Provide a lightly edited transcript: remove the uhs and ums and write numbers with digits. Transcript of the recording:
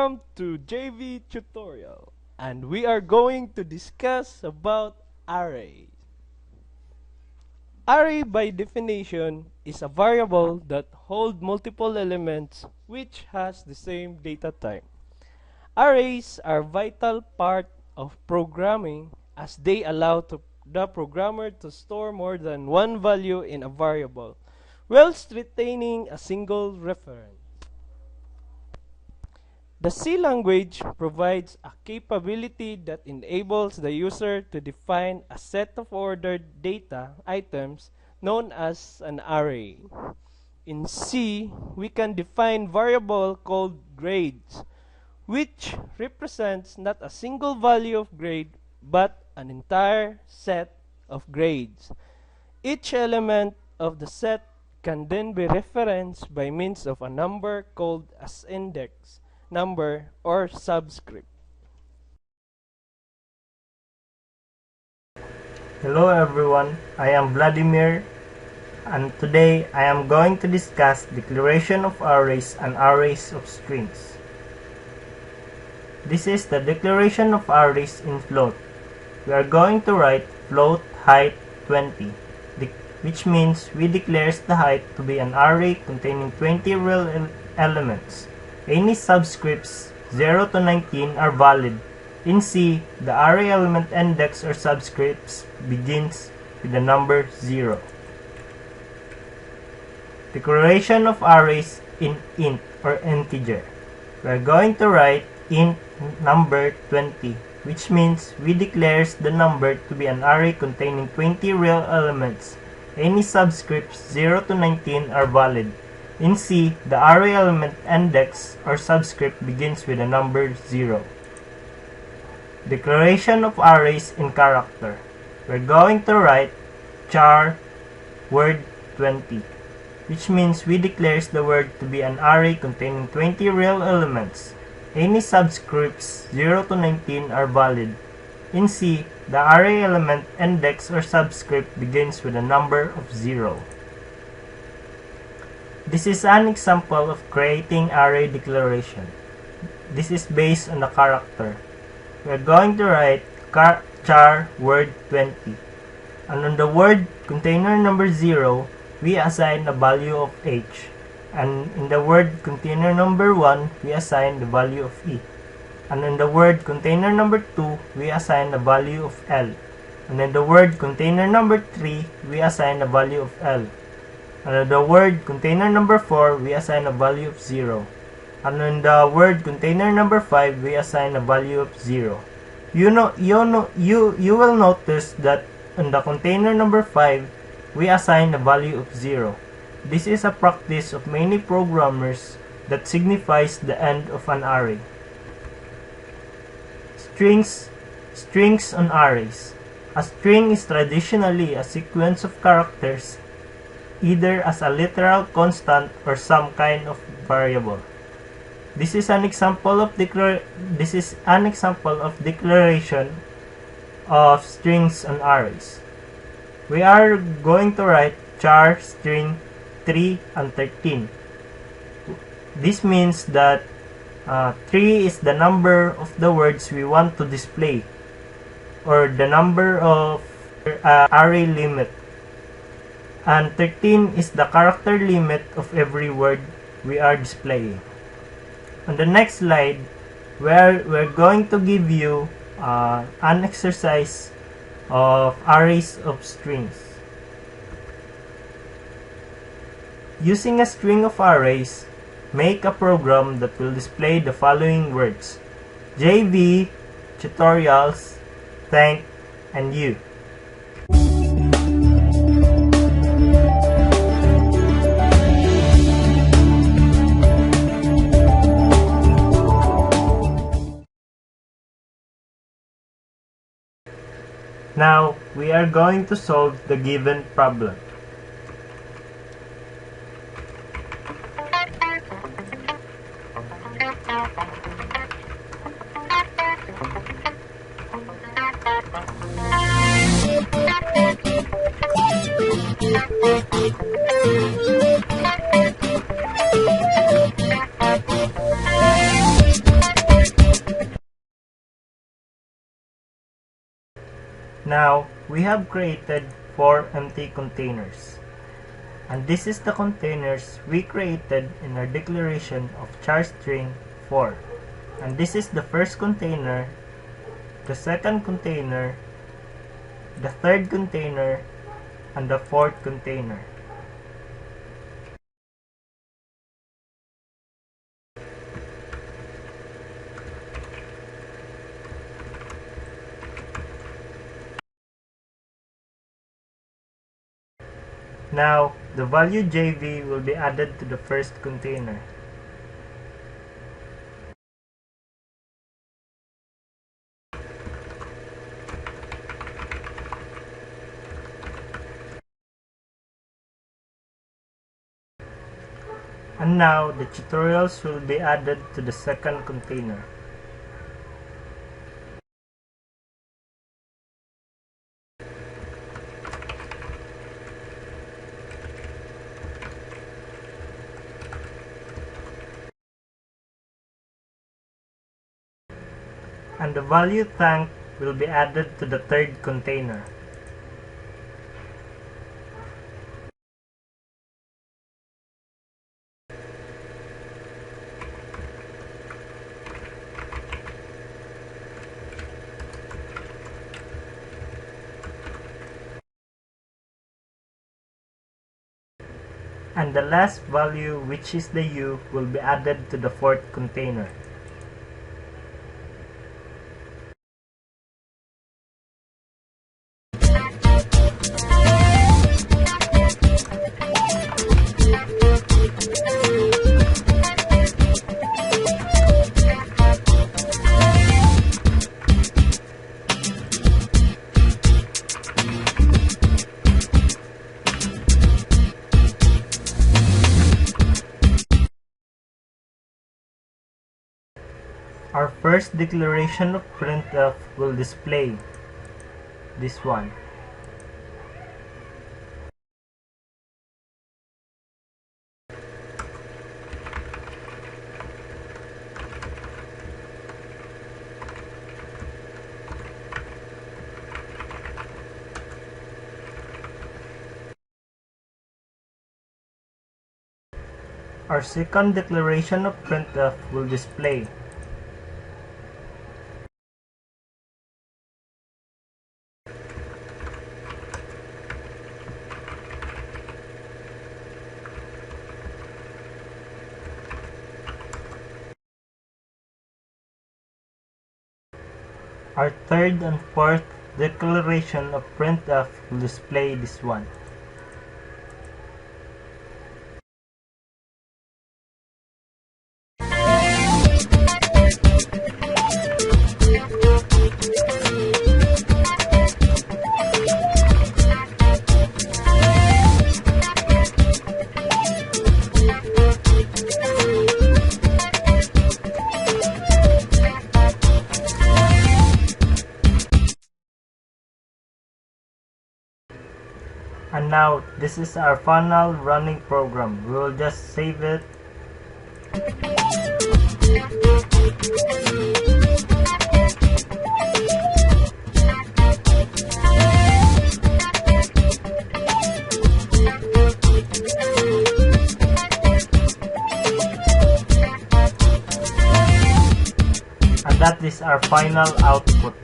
Welcome to JV tutorial, and we are going to discuss about arrays. Array by definition is a variable that hold multiple elements which has the same data type. Arrays are vital part of programming as they allow the programmer to store more than one value in a variable whilst retaining a single reference. The C language provides a capability that enables the user to define a set of ordered data items known as an array. In C, we can define variable called grades, which represents not a single value of grade but an entire set of grades. Each element of the set can then be referenced by means of a number called as index, number, or subscript. Hello everyone, I am Vladimir, and today I am going to discuss declaration of arrays and arrays of strings. This is the declaration of arrays in float. We are going to write float height 20, which means we declares the height to be an array containing 20 real elements. Any subscripts 0 to 19 are valid. In C, the array element index or subscripts begins with the number 0. Declaration of arrays in int or integer. We are going to write int number 20, which means we declares the number to be an array containing 20 real elements. Any subscripts 0 to 19 are valid. In C, the array element index or subscript begins with the number 0. Declaration of arrays in character. We're going to write char word 20, which means we declares the word to be an array containing 20 real elements. Any subscripts 0 to 19 are valid. In C, the array element index or subscript begins with a number of 0. This is an example of creating array declaration. This is based on the character. We are going to write char word 20. And on the word container number 0, we assign a value of h. And in the word container number 1, we assign the value of e. And in the word container number 2, we assign the value of l. And in the word container number 3, we assign the value of l. And in the word container number 4, we assign a value of 0. And in the word container number 5, we assign a value of 0. You will notice that in the container number 5, we assign a value of 0. This is a practice of many programmers that signifies the end of an array. Strings on arrays. A string is traditionally a sequence of characters, either as a literal constant or some kind of variable. This is an example of declaration of strings on arrays. We are going to write char string 3 and 13. This means that 3 is the number of the words we want to display, or the number of array limit. And 13 is the character limit of every word we are displaying. On the next slide, we're going to give you an exercise of arrays of strings. Using a string of arrays, make a program that will display the following words: JV, tutorials, thank, and you. Now, we are going to solve the given problem. Now, we have created 4 empty containers. And this is the containers we created in our declaration of char string 4. And this is the first container, the second container, the third container, and the fourth container. Now, the value JV will be added to the first container. And now, the tutorials will be added to the second container. And the value thank will be added to the third container. And the last value, which is the U, will be added to the fourth container. Our first declaration of printf will display this one. Our second declaration of printf will display our third and fourth declaration of printf will display this one. And now, this is our final running program. We will just save it. And that is our final output.